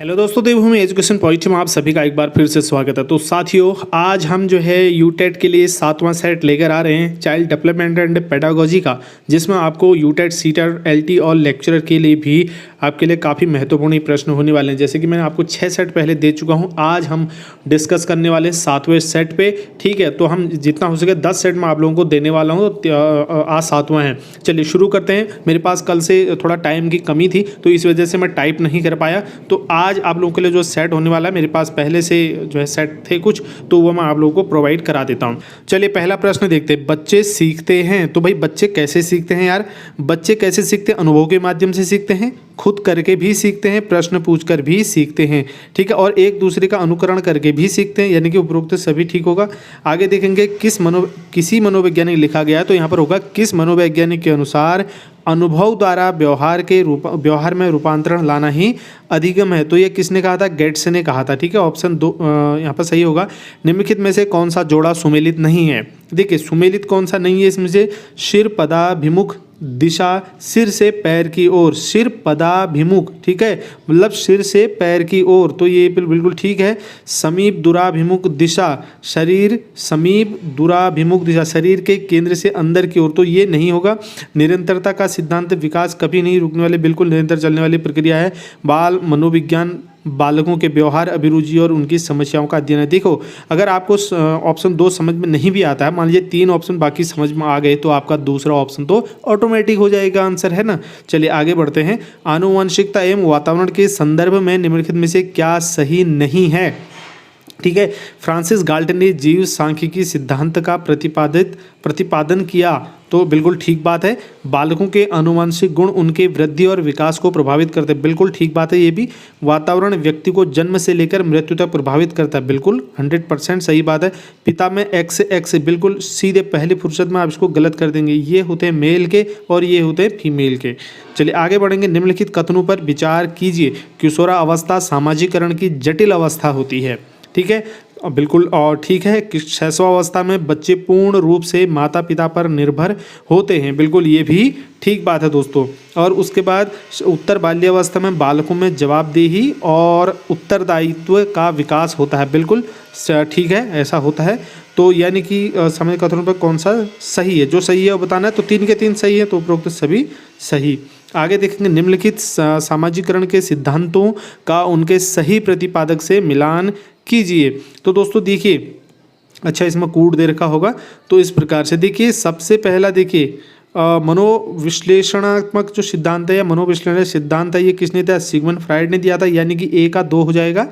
Hello दोस्तों, देवभूमि education point में आप सभी का एक बार फिर से स्वागत है। तो साथियों, आज हम जो है यूटेट के लिए 7वां सेट लेकर आ रहे हैं चाइल्ड डेवलपमेंट एंड पेडागोजी का, जिसमें आपको यूटेट, सीटेट, एलटी और लेक्चरर के लिए भी आपके लिए काफ़ी महत्वपूर्ण प्रश्न होने वाले हैं। जैसे कि मैंने आपको 6 सेट पहले दे चुका हूं, आज हम डिस्कस करने वाले 7वें सेट पे। ठीक है, तो हम जितना हो सके 10 सेट में आप लोगों को देने वाला हूँ। तो आज 7वां है। चलिए शुरू करते हैं। मेरे पास कल से थोड़ा टाइम की कमी थी, तो इस वजह से मैं टाइप नहीं कर पाया। तो आज आप लोगों के लिए जो सेट होने वाला है, मेरे पास पहले से जो है सेट थे कुछ, तो वो मैं आप लोगों को प्रोवाइड करा देता हूँ। चलिए पहला प्रश्न देखते हैं। बच्चे सीखते हैं, तो भाई बच्चे कैसे सीखते हैं यार? बच्चे कैसे सीखते हैं? अनुभव के माध्यम से सीखते हैं, खुद करके भी सीखते हैं, प्रश्न पूछकर भी सीखते हैं। ठीक है, और एक दूसरे का अनुकरण करके भी सीखते हैं, यानी कि उपरोक्त सभी ठीक होगा। आगे देखेंगे किसी मनोवैज्ञानिक लिखा गया है, तो यहाँ पर होगा किस मनोवैज्ञानिक के अनुसार अनुभव द्वारा व्यवहार में रूपांतरण लाना ही अधिगम है। तो ये किसने कहा था? गेट्स ने कहा था। ठीक है, ऑप्शन 2 यहाँ पर सही होगा। निम्नलिखित में से कौन सा जोड़ा सुमेलित नहीं है? देखिए सुमेलित कौन सा नहीं है इसमें से? सिर पदाभिमुख दिशा, सिर से पैर की ओर, सिर पदाभिमुख। ठीक है, मतलब सिर से पैर की ओर, तो ये बिल्कुल ठीक है। समीप दूराभिमुख दिशा, शरीर समीप दूराभिमुख दिशा, शरीर के केंद्र से अंदर की ओर, तो ये नहीं होगा। निरंतरता का सिद्धांत, विकास कभी नहीं रुकने वाले, बिल्कुल निरंतर चलने वाली प्रक्रिया है। बाल मनोविज्ञान, बालकों के व्यवहार, अभिरुचि और उनकी समस्याओं का अध्ययन है। देखो, अगर आपको ऑप्शन 2 समझ में नहीं भी आता है, मान लीजिए 3 ऑप्शन बाकी समझ में आ गए, तो आपका दूसरा ऑप्शन तो ऑटोमेटिक हो जाएगा आंसर, है ना। चलिए आगे बढ़ते हैं। आनुवंशिकता एवं वातावरण के संदर्भ में निम्नलिखित में से क्या सही नहीं है? ठीक है, फ्रांसिस गाल्टन ने जीव सांख्यिकी सिद्धांत का प्रतिपादन किया, तो बिल्कुल ठीक बात है। बालकों के आनुवंशिक गुण उनके वृद्धि और विकास को प्रभावित करते हैं, बिल्कुल ठीक बात है ये भी। वातावरण व्यक्ति को जन्म से लेकर मृत्यु तक प्रभावित करता है, बिल्कुल 100% सही बात है। पिता में एक्स, बिल्कुल सीधे पहली फुर्सत में आप इसको गलत कर देंगे। ये होते हैं मेल के और ये होते हैं फीमेल के। चलिए आगे बढ़ेंगे। निम्नलिखित कथनों पर विचार कीजिए। किशोरावस्था सामाजिकरण की जटिल अवस्था होती है। ठीक है, बिल्कुल और ठीक है कि शैशवावस्था में बच्चे पूर्ण रूप से माता पिता पर निर्भर होते हैं, बिल्कुल ये भी ठीक बात है दोस्तों। और उसके बाद उत्तर बाल्यावस्था में बालकों में जवाबदेही और उत्तरदायित्व का विकास होता है, बिल्कुल ठीक है, ऐसा होता है। तो यानी कि समय कथनों पर कौन सा सही है? जो सही है वो बताना है। तो 3 के 3 सही है, तो उपरोक्त सभी सही। आगे देखेंगे। निम्नलिखित सामाजिकरण के सिद्धांतों का उनके सही प्रतिपादक से मिलान कीजिए। तो दोस्तों देखिए, अच्छा इसमें कूट दे रखा होगा, तो इस प्रकार से देखिए। सबसे पहला देखिए मनोविश्लेषणात्मक जो सिद्धांत है या मनोविश्लेषण सिद्धांत है, ये किसने दिया? सिगमंड फ्राइड ने दिया था, यानी कि A का 2 हो जाएगा।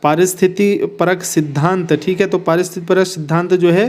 पारिस्थिति परक सिद्धांत, ठीक है, तो पारिस्थिति परक सिद्धांत जो है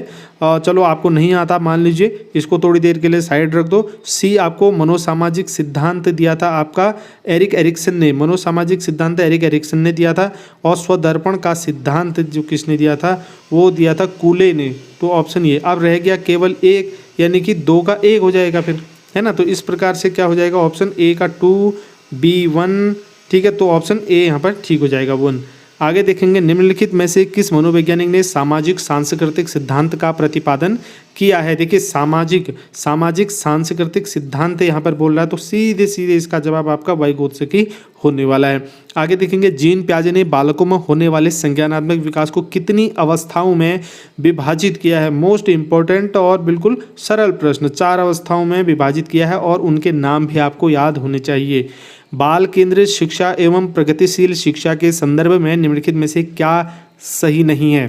चलो आपको नहीं आता, मान लीजिए इसको थोड़ी देर के लिए साइड रख दो। C आपको मनोसामाजिक सिद्धांत दिया था आपका एरिक एरिक्सन ने, मनोसामाजिक सिद्धांत एरिक एरिक्सन ने दिया था। और स्वदर्पण का सिद्धांत जो किसने दिया था? वो दिया था कूले ने। तो ऑप्शन ये। अब रह गया केवल एक, यानी कि 2 का 1 हो जाएगा फिर, है ना। तो इस प्रकार से क्या हो जाएगा? ऑप्शन A का 2, B 1, ठीक है, तो ऑप्शन A यहाँ पर ठीक हो जाएगा 1। आगे देखेंगे। निम्नलिखित में से किस मनोवैज्ञानिक ने सामाजिक सांस्कृतिक सिद्धांत का प्रतिपादन किया है? देखिए सामाजिक सांस्कृतिक सिद्धांत यहाँ पर बोल रहा है, तो सीधे सीधे इसका जवाब आपका वाइगोत्स्की होने वाला है। आगे देखेंगे। जीन पियाजे ने बालकों में होने वाले संज्ञानात्मक विकास को कितनी अवस्थाओं में विभाजित किया है? मोस्ट इंपॉर्टेंट और बिल्कुल सरल प्रश्न। 4 अवस्थाओं में विभाजित किया है और उनके नाम भी आपको याद होने चाहिए। बाल केंद्रित शिक्षा एवं प्रगतिशील शिक्षा के संदर्भ में निम्नलिखित में से क्या सही नहीं है?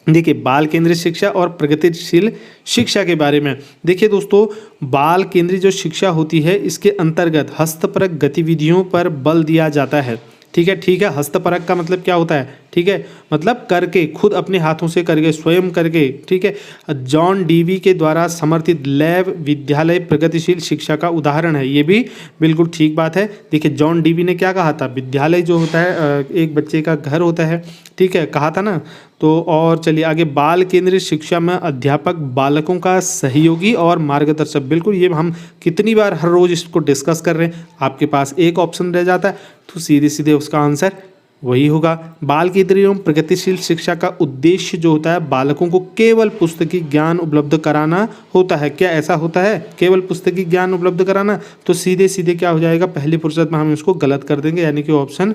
देखिए बाल केंद्रित शिक्षा और प्रगतिशील शिक्षा के बारे में देखिए दोस्तों, बाल केंद्रित जो शिक्षा होती है, इसके अंतर्गत हस्तपरक गतिविधियों पर बल दिया जाता है। ठीक है, हस्तपरक का मतलब क्या होता है? ठीक है, मतलब करके, खुद अपने हाथों से करके, स्वयं करके। ठीक है, जॉन डीवी के द्वारा समर्थित लैब विद्यालय प्रगतिशील शिक्षा का उदाहरण है, ये भी बिल्कुल ठीक बात है। देखिए जॉन डीवी ने क्या कहा था? विद्यालय जो होता है एक बच्चे का घर होता है, ठीक है, कहा था ना। तो और चलिए आगे। बाल केंद्रित शिक्षा में अध्यापक बालकों का सहयोगी और मार्गदर्शक, बिल्कुल ये हम कितनी बार हर रोज इसको डिस्कस कर रहे हैं। आपके पास एक ऑप्शन रह जाता है, तो सीधे सीधे उसका आंसर वही होगा। बाल केंद्रित एवं प्रगतिशील शिक्षा का उद्देश्य जो होता है, बालकों को केवल पुस्तकी ज्ञान उपलब्ध कराना होता है। क्या ऐसा होता है? केवल पुस्तकी ज्ञान उपलब्ध कराना, तो सीधे सीधे क्या हो जाएगा? पहली फुर्सत में हम इसको गलत कर देंगे, यानी कि ऑप्शन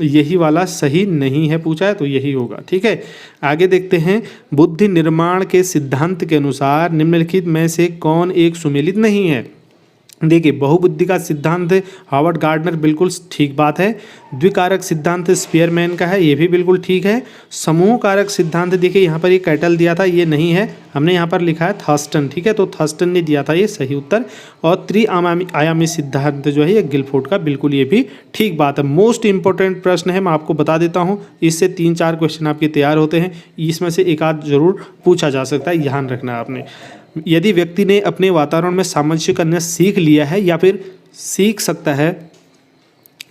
यही वाला सही नहीं है पूछा है, तो यही होगा। ठीक है, आगे देखते हैं। बुद्धि निर्माण के सिद्धांत के अनुसार निम्नलिखित में से कौन एक सुमेलित नहीं है? देखिए, बहुबुद्धि का सिद्धांत हार्वर्ड गार्डनर, बिल्कुल ठीक बात है। द्विकारक सिद्धांत स्पीयरमैन का है, ये भी बिल्कुल ठीक है। समूह कारक सिद्धांत, देखिए यहाँ पर ये कैटल दिया था, ये नहीं है, हमने यहाँ पर लिखा है थर्स्टन। ठीक है, तो थर्स्टन ने दिया था ये सही उत्तर। और आयामी सिद्धांत जो है ये गिलफोर्ड का, बिल्कुल ये भी ठीक बात है। मोस्ट इंपॉर्टेंट प्रश्न है, मैं आपको बता देता हूँ, इससे 3-4 क्वेश्चन आपके तैयार होते हैं, इसमें से एक आध जरूर पूछा जा सकता है, ध्यान रखना आपने। यदि व्यक्ति ने अपने वातावरण में सामंजस्य करना सीख लिया है या फिर सीख सकता है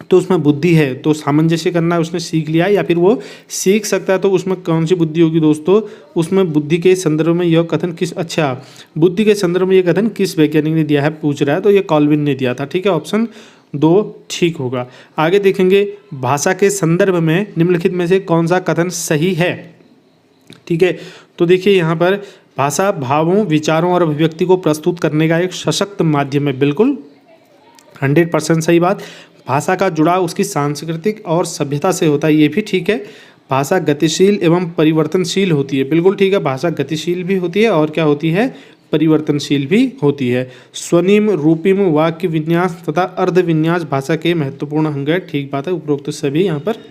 तो उसमें बुद्धि है। तो सामंजस्य करना उसने सीख लिया है या फिर वो सीख सकता है, तो उसमें कौन सी बुद्धि होगी दोस्तों? उसमें बुद्धि के संदर्भ में यह कथन किस, अच्छा, बुद्धि के संदर्भ में यह कथन किस वैज्ञानिक ने दिया है पूछ रहा है, तो ये कॉल्विन ने दिया था। ठीक है, ऑप्शन 2 ठीक होगा। आगे देखेंगे, भाषा के संदर्भ में निम्नलिखित में से कौन सा कथन सही है? ठीक है, तो देखिए यहाँ पर भाषा भावों, विचारों और अभिव्यक्ति को प्रस्तुत करने का एक सशक्त माध्यम है, बिल्कुल 100% सही बात। भाषा का जुड़ाव उसकी सांस्कृतिक और सभ्यता से होता है, ये भी ठीक है। भाषा गतिशील एवं परिवर्तनशील होती है, बिल्कुल ठीक है, भाषा गतिशील भी होती है और क्या होती है, परिवर्तनशील भी होती है। स्वनिम, रूपिम, वाक्य विन्यास तथा अर्ध विन्यास भाषा के महत्वपूर्ण अंग है, ठीक बात है, उपरोक्त सभी यहाँ पर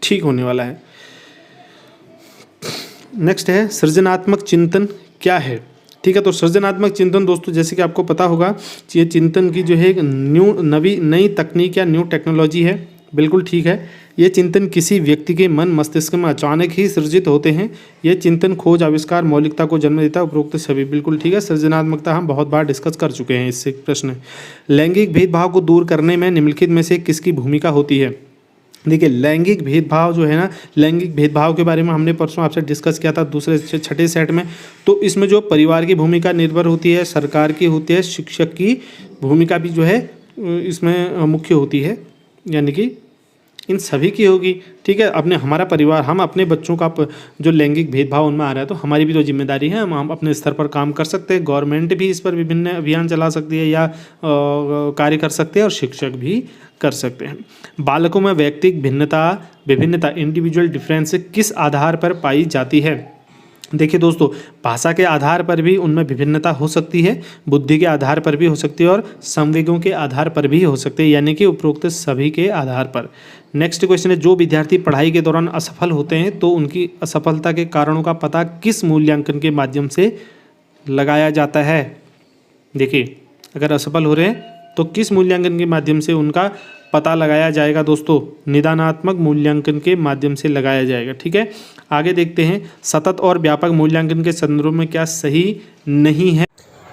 ठीक होने वाला है। नेक्स्ट है, सृजनात्मक चिंतन क्या है? ठीक है, तो सृजनात्मक चिंतन दोस्तों, जैसे कि आपको पता होगा, ये चिंतन की जो है एक नई तकनीक या न्यू टेक्नोलॉजी है, बिल्कुल ठीक है। ये चिंतन किसी व्यक्ति के मन मस्तिष्क में अचानक ही सृजित होते हैं। ये चिंतन खोज, आविष्कार, मौलिकता को जन्म देता है, उपरोक्त सभी बिल्कुल ठीक है। सृजनात्मकता हम बहुत बार डिस्कस कर चुके हैं, इससे प्रश्न। लैंगिक भेदभाव को दूर करने में निम्नलिखित में से किसकी भूमिका होती है? देखिए, लैंगिक भेदभाव जो है ना, लैंगिक भेदभाव के बारे में हमने परसों आपसे डिस्कस किया था दूसरे छठे सेट में। तो इसमें जो परिवार की भूमिका निर्भर होती है, सरकार की होती है, शिक्षक की भूमिका भी जो है इसमें मुख्य होती है, यानी कि इन सभी की होगी। ठीक है, अपने हमारा परिवार, हम अपने बच्चों का जो लैंगिक भेदभाव उनमें आ रहा है, तो हमारी भी तो जिम्मेदारी है, हम अपने स्तर पर काम कर सकते हैं। गवर्नमेंट भी इस पर विभिन्न अभियान चला सकती है या कार्य कर सकते हैं, और शिक्षक भी कर सकते हैं। बालकों में व्यक्तिगत विभिन्नता इंडिविजुअल डिफरेंस किस आधार पर पाई जाती है? देखिए दोस्तों, भाषा के आधार पर भी उनमें विभिन्नता हो सकती है, बुद्धि के आधार पर भी हो सकती है और संवेगों के आधार पर भी हो सकती है, यानी कि उपरोक्त सभी के आधार पर। नेक्स्ट क्वेश्चन है, जो विद्यार्थी पढ़ाई के दौरान असफल होते हैं तो उनकी असफलता के कारणों का पता किस मूल्यांकन के माध्यम से लगाया जाता है? देखिए, अगर असफल हो रहे हैं तो किस मूल्यांकन के माध्यम से उनका पता लगाया जाएगा दोस्तों? निदानात्मक मूल्यांकन के माध्यम से लगाया जाएगा। ठीक है, आगे देखते हैं, सतत और व्यापक मूल्यांकन के संदर्भ में क्या सही नहीं है?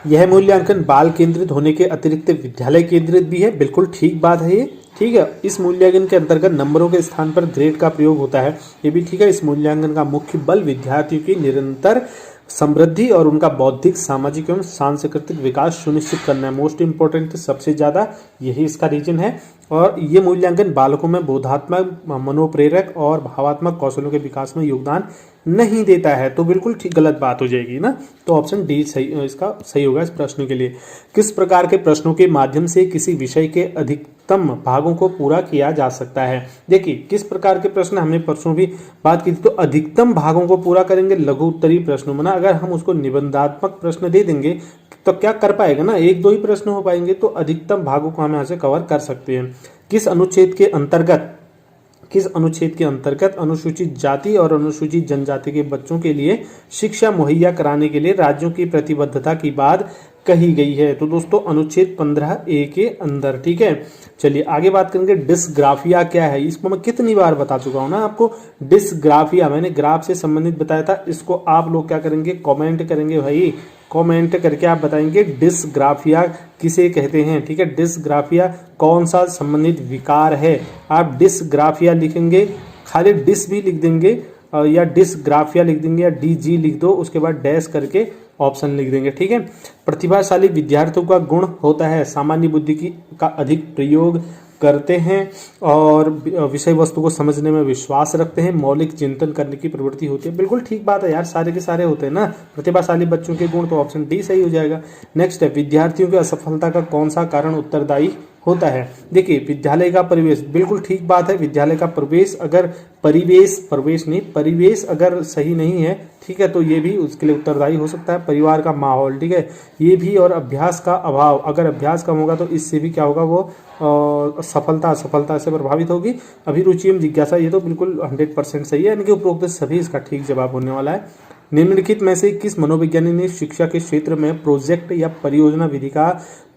यह मूल्यांकन बाल केंद्रित होने के अतिरिक्त विद्यालय केंद्रित भी है, बिल्कुल ठीक बात है ये। ठीक है, इस मूल्यांकन के अंतर्गत नंबरों के स्थान पर ग्रेड का प्रयोग होता है, ये भी ठीक है। इस मूल्यांकन का मुख्य बल विद्यार्थियों की निरंतर समृद्धि और उनका बौद्धिक, सामाजिक एवं सांस्कृतिक विकास सुनिश्चित करना है। मोस्ट इंपॉर्टेंट सबसे ज़्यादा यही इसका रीजन है। और ये मूल्यांकन बालकों में बोधात्मक, मनोप्रेरक और भावात्मक कौशलों के विकास में योगदान नहीं देता है, तो बिल्कुल ठीक गलत बात हो जाएगी ना। तो ऑप्शन डी सही, इसका सही होगा इस प्रश्न के लिए। किस प्रकार के प्रश्नों के माध्यम से किसी विषय के अधिकतम भागों को पूरा किया जा सकता है? देखिए, किस प्रकार के प्रश्न, हमने परसों भी बात की थी, तो अधिकतम भागों को पूरा करेंगे लघु उत्तरीय प्रश्नों में ना। अगर हम उसको निबंधात्मक प्रश्न दे देंगे तो क्या कर पाएगा ना, 1-2 ही प्रश्न हो पाएंगे, तो अधिकतम भागों को हम यहाँ से कवर कर सकते हैं। किस अनुच्छेद के अंतर्गत अनुसूचित जाति और अनुसूचित जनजाति के बच्चों के लिए शिक्षा मुहैया कराने के लिए राज्यों की प्रतिबद्धता की बात कही गई है? तो दोस्तों अनुच्छेद 15A के अंदर। ठीक है, चलिए आगे बात करेंगे, डिस्ग्राफिया क्या है? इसको मैं कितनी बार बता चुका हूं ना आपको। डिस्ग्राफिया मैंने ग्राफ से संबंधित बताया था, इसको आप लोग क्या करेंगे, कमेंट करेंगे भाई, कमेंट करके आप बताएंगे डिस्ग्राफिया किसे कहते हैं। ठीक है, डिस्ग्राफिया कौन सा संबंधित विकार है? आप डिस्ग्राफिया लिखेंगे, खाली डिस भी लिख देंगे या डिस्ग्राफिया लिख देंगे या DG लिख दो, उसके बाद डैश करके ऑप्शन लिख देंगे। ठीक है, प्रतिभाशाली विद्यार्थियों का गुण होता है सामान्य बुद्धि का अधिक प्रयोग करते हैं और विषय वस्तु को समझने में विश्वास रखते हैं, मौलिक चिंतन करने की प्रवृत्ति होती है। बिल्कुल ठीक बात है यार, सारे के सारे होते हैं ना प्रतिभाशाली बच्चों के गुण, तो ऑप्शन डी सही हो जाएगा। नेक्स्ट है, विद्यार्थियों की असफलता का कौन सा कारण उत्तरदायी होता है। देखिए विद्यालय का परिवेश, बिल्कुल ठीक बात है। विद्यालय का प्रवेश अगर परिवेश अगर सही नहीं है, ठीक है, तो ये भी उसके लिए उत्तरदायी हो सकता है। परिवार का माहौल, ठीक है, ये भी। और अभ्यास का अभाव, अगर अभ्यास कम होगा तो इससे भी क्या होगा, वो असफलता से प्रभावित होगी। अभिरुचि एवं जिज्ञासा, ये तो बिल्कुल 100% सही है, यानी कि उपरोक्त सभी इसका ठीक जवाब होने वाला है। निम्नलिखित में से किस मनोवैज्ञानिक ने शिक्षा के क्षेत्र में प्रोजेक्ट या परियोजना विधि का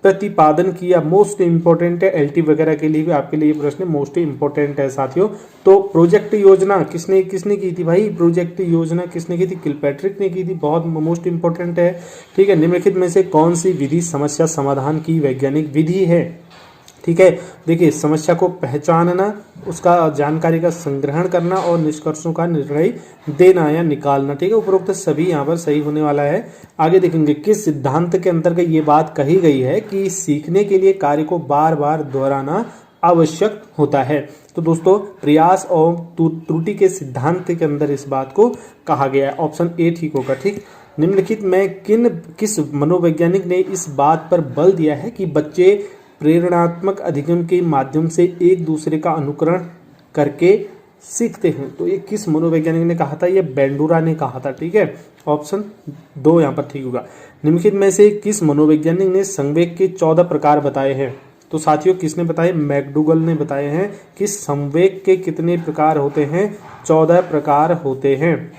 प्रतिपादन किया? मोस्ट इंपॉर्टेंट है, एलटी वगैरह के लिए भी आपके लिए प्रश्न मोस्ट इंपॉर्टेंट है साथियों। तो प्रोजेक्ट योजना किसने की थी भाई? प्रोजेक्ट योजना किसने की थी? किलपैट्रिक ने की थी। बहुत मोस्ट इंपॉर्टेंट है, ठीक है। निम्नलिखित में से कौन सी विधि समस्या समाधान की वैज्ञानिक विधि है? ठीक है, देखिए समस्या को पहचानना, उसका जानकारी का संग्रहण करना और निष्कर्षों का निर्णय देना या निकालना, ठीक है। उपरोक्त सभी यहाँ पर सही होने वाला है। आगे देखेंगे, किस सिद्धांत के अंतर्गत ये बात कही गई है कि सीखने के लिए कार्य को बार बार दोहराना आवश्यक होता है? तो दोस्तों प्रयास और त्रुटि के सिद्धांत के अंदर इस बात को कहा गया है। ऑप्शन ए ठीक होगा, ठीक। निम्नलिखित में किस मनोवैज्ञानिक ने इस बात पर बल दिया है कि बच्चे प्रेरणात्मक अधिगम के माध्यम से एक दूसरे का अनुकरण करके सीखते हैं? तो ये किस मनोवैज्ञानिक ने कहा था? ये बेंडूरा ने कहा था, ठीक है। ऑप्शन 2 यहाँ पर ठीक होगा। निम्नलिखित में से किस मनोवैज्ञानिक ने संवेग के 14 प्रकार बताए हैं? तो साथियों किसने बताए? मैकडूगल ने बताए हैं कि संवेग के कितने प्रकार होते हैं? 14 प्रकार होते हैं।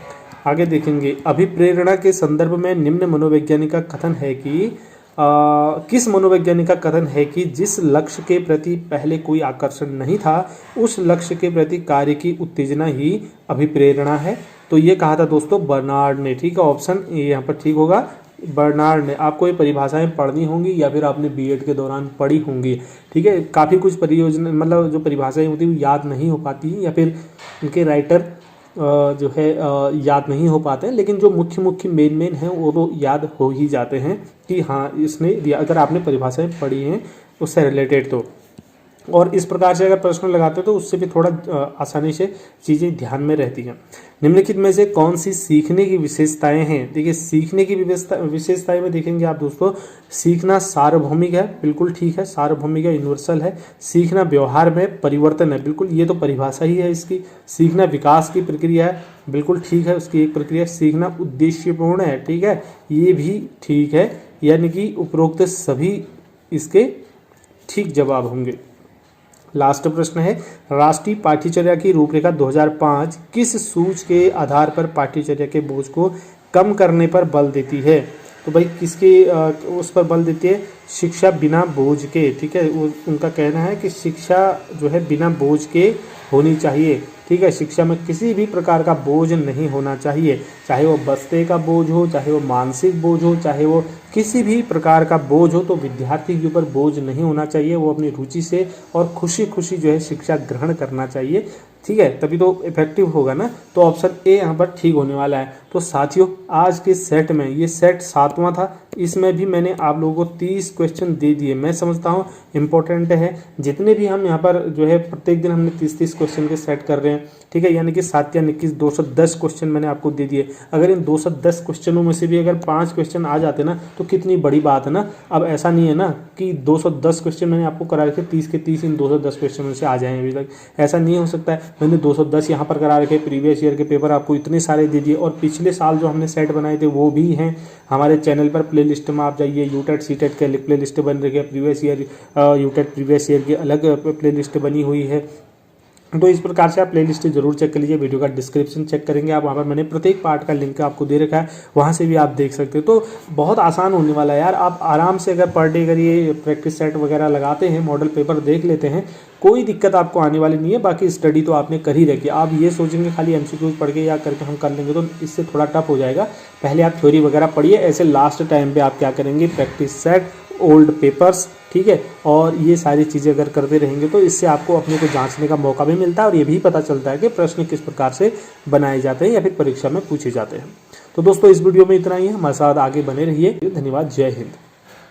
आगे देखेंगे, अभिप्रेरणा के संदर्भ में निम्न मनोवैज्ञानिक का कथन है कि किस मनोवैज्ञानिक का कथन है कि जिस लक्ष्य के प्रति पहले कोई आकर्षण नहीं था, उस लक्ष्य के प्रति कार्य की उत्तेजना ही अभिप्रेरणा है? तो ये कहा था दोस्तों बर्नार्ड ने, ठीक है। ऑप्शन ए यहाँ पर ठीक होगा, बर्नार्ड ने। आपको ये परिभाषाएं पढ़नी होंगी या फिर आपने बीएड के दौरान पढ़ी होंगी, ठीक है। काफ़ी कुछ परियोजना मतलब जो परिभाषाएं होती है वो याद नहीं हो पाती या फिर उनके राइटर जो है याद नहीं हो पाते हैं, लेकिन जो मुख्य मेन हैं वो तो याद हो ही जाते हैं कि हाँ इसने दिया, अगर आपने परिभाषाएं पढ़ी हैं उससे रिलेटेड तो। और इस प्रकार से अगर प्रश्न लगाते हैं तो उससे भी थोड़ा आसानी से चीज़ें ध्यान में रहती हैं। निम्नलिखित में से कौन सी सीखने की विशेषताएं हैं? देखिए सीखने की विशेषताएं में देखेंगे आप दोस्तों, सीखना सार्वभौमिक है, बिल्कुल ठीक है, सार्वभौमिक है, यूनिवर्सल है। सीखना व्यवहार में परिवर्तन है, बिल्कुल ये तो परिभाषा ही है इसकी। सीखना विकास की प्रक्रिया है, बिल्कुल ठीक है, उसकी एक प्रक्रिया। सीखना उद्देश्यपूर्ण है, ठीक है, ये भी ठीक है, यानी कि उपरोक्त सभी इसके ठीक जवाब होंगे। लास्ट प्रश्न है, राष्ट्रीय पाठ्यचर्या की रूपरेखा 2005 किस सूच के आधार पर पाठ्यचर्या के बोझ को कम करने पर बल देती है? तो भाई किसके उस पर बल देती है? शिक्षा बिना बोझ के, ठीक है। उनका कहना है कि शिक्षा जो है बिना बोझ के होनी चाहिए, ठीक है। शिक्षा में किसी भी प्रकार का बोझ नहीं होना चाहिए, चाहे वो बस्ते का बोझ हो, चाहे वो मानसिक बोझ हो, चाहे वो किसी भी प्रकार का बोझ हो, तो विद्यार्थी के ऊपर बोझ नहीं होना चाहिए। वो अपनी रुचि से और खुशी खुशी जो है शिक्षा ग्रहण करना चाहिए, ठीक है, तभी तो इफेक्टिव होगा ना। तो ऑप्शन ए यहाँ पर ठीक होने वाला है। तो साथियों आज के सेट में, ये सेट 7वां था, इसमें भी मैंने आप लोगों को 30 क्वेश्चन दे दिए। मैं समझता हूँ इम्पोर्टेंट है, जितने भी हम यहाँ पर जो है प्रत्येक दिन हमने 30 क्वेश्चन के सेट कर रहे हैं, ठीक है, यानी कि 7 या 21 210 क्वेश्चन मैंने आपको दे दिए। अगर इन 210 क्वेश्चनों में से भी अगर 5 क्वेश्चन आ जाते ना तो कितनी बड़ी बात है ना। अब ऐसा नहीं है ना कि 210 क्वेश्चन मैंने आपको करा रखे, 30 के 30 इन 210 क्वेश्चन में से आ जाएं अभी तक, ऐसा नहीं हो सकता है। मैंने 210 यहाँ पर करा रखे, प्रीवियस ईयर के पेपर आपको इतने सारे दे दिए, और पिछले साल जो हमने सेट बनाए थे वो भी हैं हमारे चैनल पर। प्लेलिस्ट में आप जाइए, यूटेट सीटेट के प्लेलिस्ट बन रही है, previous year UTET previous year की अलग प्लेलिस्ट बनी हुई है। तो इस प्रकार से आप प्लेलिस्ट जरूर चेक कर लीजिए। वीडियो का डिस्क्रिप्शन चेक करेंगे आप, वहाँ पर मैंने प्रत्येक पार्ट का लिंक आपको दे रखा है, वहाँ से भी आप देख सकते हो। तो बहुत आसान होने वाला है यार, आप आराम से अगर पर डे अगर ये प्रैक्टिस सेट वगैरह लगाते हैं, मॉडल पेपर देख लेते हैं, कोई दिक्कत आपको आने वाली नहीं है। बाकी स्टडी तो आपने कर ही रखी है। आप ये सोचेंगे खाली एमसीक्यूज पढ़ के या करके हम कर लेंगे, तो इससे थोड़ा टफ हो जाएगा। पहले आप थ्योरी वगैरह पढ़िए, ऐसे लास्ट टाइम पे आप क्या करेंगे, प्रैक्टिस सेट, ओल्ड पेपर्स, ठीक है, और ये सारी चीज़ें अगर करते रहेंगे तो इससे आपको अपने को जांचने का मौका भी मिलता है और ये भी पता चलता है कि प्रश्न किस प्रकार से बनाए जाते हैं या फिर परीक्षा में पूछे जाते हैं। तो दोस्तों इस वीडियो में इतना ही है, हमारे साथ आगे बने रहिए। धन्यवाद, जय हिंद।